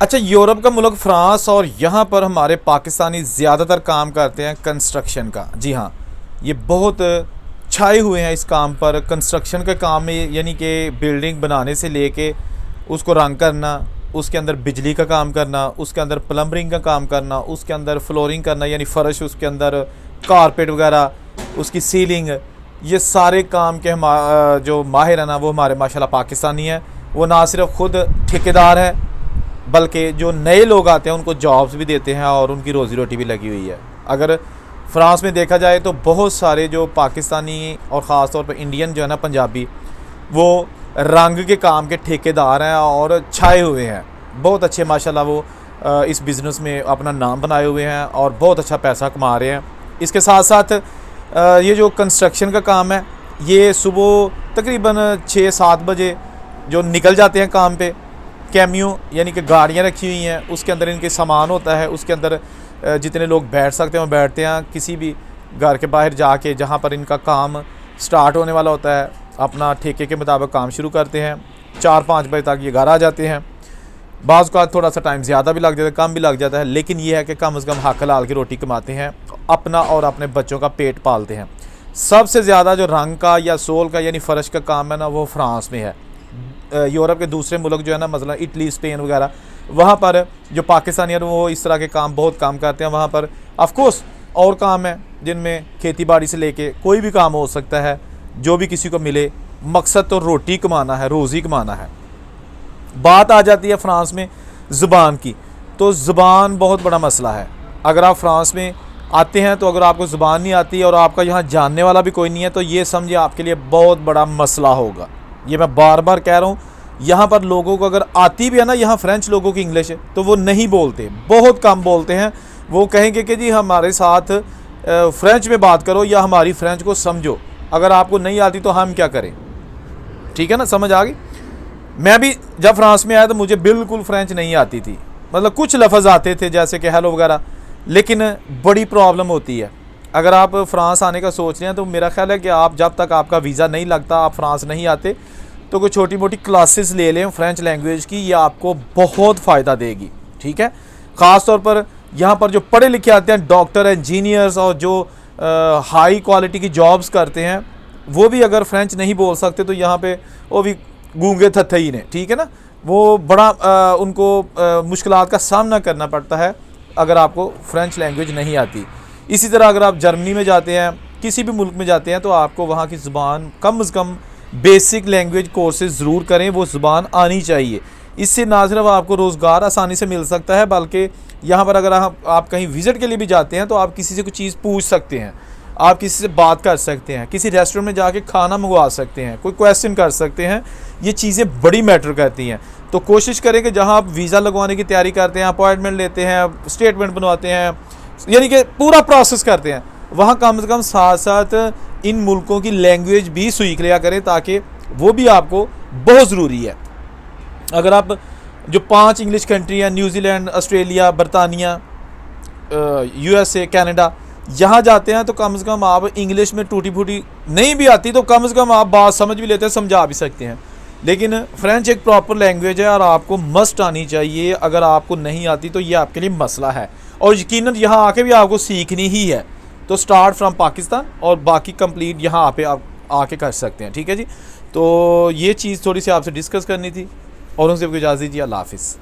अच्छा, यूरोप का मुल्क फ्रांस और यहाँ पर हमारे पाकिस्तानी ज़्यादातर काम करते हैं कंस्ट्रक्शन का। जी हाँ, ये बहुत छाए हुए हैं इस काम पर, कंस्ट्रक्शन के काम में, यानी कि बिल्डिंग बनाने से लेके उसको रंग करना, उसके अंदर बिजली का काम करना, उसके अंदर प्लम्बरिंग का काम करना, उसके अंदर फ्लोरिंग करना यानी फ़र्श, उसके अंदर कारपेट वगैरह, उसकी सीलिंग, ये सारे काम के हम जो माहिर हैं ना वो हमारे माशाल्लाह पाकिस्तानी हैं। वो ना सिर्फ खुद ठेकेदार हैं बल्कि जो नए लोग आते हैं उनको जॉब्स भी देते हैं और उनकी रोज़ी रोटी भी लगी हुई है। अगर फ्रांस में देखा जाए तो बहुत सारे जो पाकिस्तानी और ख़ास तौर पर इंडियन जो है ना पंजाबी, वो रंग के काम के ठेकेदार हैं और छाए हुए हैं। बहुत अच्छे माशाल्लाह वो इस बिज़नेस में अपना नाम बनाए हुए हैं और बहुत अच्छा पैसा कमा रहे हैं। इसके साथ साथ ये जो कंस्ट्रक्शन का काम है, ये सुबह तकरीबन 6-7 बजे जो निकल जाते हैं काम पे। कैमियो यानी कि गाड़ियाँ रखी हुई हैं, उसके अंदर इनके सामान होता है, उसके अंदर जितने लोग बैठ सकते हैं वो बैठते हैं। किसी भी घर के बाहर जाके जहाँ पर इनका काम स्टार्ट होने वाला होता है, अपना ठेके के मुताबिक काम शुरू करते हैं। 4-5 बजे तक ये घर आ जाते हैं। बाज़ का थोड़ा सा टाइम ज़्यादा भी लग जाता है, कम भी लग जाता है, लेकिन ये है कि कम से कम हक हलाल की रोटी कमाते हैं, अपना और अपने बच्चों का पेट पालते हैं। सबसे ज़्यादा जो रंग का या सोल का यानी फ़र्श का काम है ना, वो फ्रांस में है। यूरोप के दूसरे मुल्क जो है ना, मसलन इटली, स्पेन वगैरह, वहाँ पर जो पाकिस्तानी है वो इस तरह के काम बहुत काम करते हैं। वहाँ पर ऑफ कोर्स और काम है जिनमें खेती बाड़ी से लेके कोई भी काम हो सकता है, जो भी किसी को मिले, मकसद तो रोटी कमाना है, रोज़ी कमाना है। बात आ जाती है फ्रांस में ज़ुबान की, तो ज़ुबान बहुत बड़ा मसला है। अगर आप फ्रांस में आते हैं तो अगर आपको ज़ुबान नहीं आती और आपका यहाँ जानने वाला भी कोई नहीं है तो ये समझिए आपके लिए बहुत बड़ा मसला होगा। ये मैं बार बार कह रहा हूँ। यहाँ पर लोगों को अगर आती भी है ना, यहाँ फ्रेंच लोगों की इंग्लिश, तो वो नहीं बोलते, बहुत कम बोलते हैं। वो कहेंगे कि जी हमारे साथ फ्रेंच में बात करो या हमारी फ्रेंच को समझो। अगर आपको नहीं आती तो हम क्या करें? ठीक है ना, समझ आ गई। मैं भी जब फ्रांस में आया तो मुझे बिल्कुल फ्रेंच नहीं आती थी, मतलब कुछ लफ्ज़ आते थे जैसे कि हेलो वगैरह, लेकिन बड़ी प्रॉब्लम होती है। अगर आप फ्रांस आने का सोच रहे हैं तो मेरा ख्याल है कि आप जब तक आपका वीज़ा नहीं लगता, आप फ्रांस नहीं आते, तो कोई छोटी मोटी क्लासेस ले लें फ्रेंच लैंग्वेज की, ये आपको बहुत फ़ायदा देगी। ठीक है, ख़ास तौर पर यहाँ पर जो पढ़े लिखे आते हैं, डॉक्टर, इंजीनियर्स और जो हाई क्वालिटी की जॉब्स करते हैं, वो भी अगर फ्रेंच नहीं बोल सकते तो यहाँ पे वो भी गूंगे थत्थे ही ने। ठीक है ना, वो बड़ा उनको मुश्किलात का सामना करना पड़ता है अगर आपको फ्रेंच लैंग्वेज नहीं आती। इसी तरह अगर आप जर्मनी में जाते हैं, किसी भी मुल्क में जाते हैं, तो आपको वहाँ की ज़ुबान कम से कम बेसिक लैंग्वेज कोर्सेज ज़रूर करें, वो ज़ुबान आनी चाहिए। इससे ना सिर्फ आपको रोज़गार आसानी से मिल सकता है, बल्कि यहाँ पर अगर आप कहीं विज़िट के लिए भी जाते हैं तो आप किसी से कोई चीज़ पूछ सकते हैं, आप किसी से बात कर सकते हैं, किसी रेस्टोरेंट में जाके खाना मंगवा सकते हैं, कोई क्वेश्चन कर सकते हैं। ये चीज़ें बड़ी मैटर करती हैं। तो कोशिश करें कि जहाँ आप वीज़ा लगवाने की तैयारी करते हैं, अपॉइंटमेंट लेते हैं, स्टेटमेंट बनवाते हैं, यानी कि पूरा प्रोसेस करते हैं, वहाँ कम से कम साथ साथ इन मुल्कों की लैंग्वेज भी सीख लिया करें, ताकि वो भी आपको बहुत ज़रूरी है। अगर आप जो 5 इंग्लिश कंट्री हैं, न्यूजीलैंड, ऑस्ट्रेलिया, बरतानिया, USA, कनाडा, यहाँ जाते हैं तो कम से कम आप इंग्लिश में टूटी फूटी नहीं भी आती तो कम से कम आप बात समझ भी लेते हैं, समझा भी सकते हैं। लेकिन फ्रेंच एक प्रॉपर लैंग्वेज है और आपको मस्ट आनी चाहिए। अगर आपको नहीं आती तो ये आपके लिए मसला है, और यकीनन यहाँ आके भी आपको सीखनी ही है। तो स्टार्ट फ्रॉम पाकिस्तान और बाकी कंप्लीट यहाँ पे आप आके कर सकते हैं। ठीक है जी, तो ये चीज़ थोड़ी सी आपसे डिस्कस करनी थी और उनसे इजाज़त दीजिए। अल्लाह हाफ़िज़।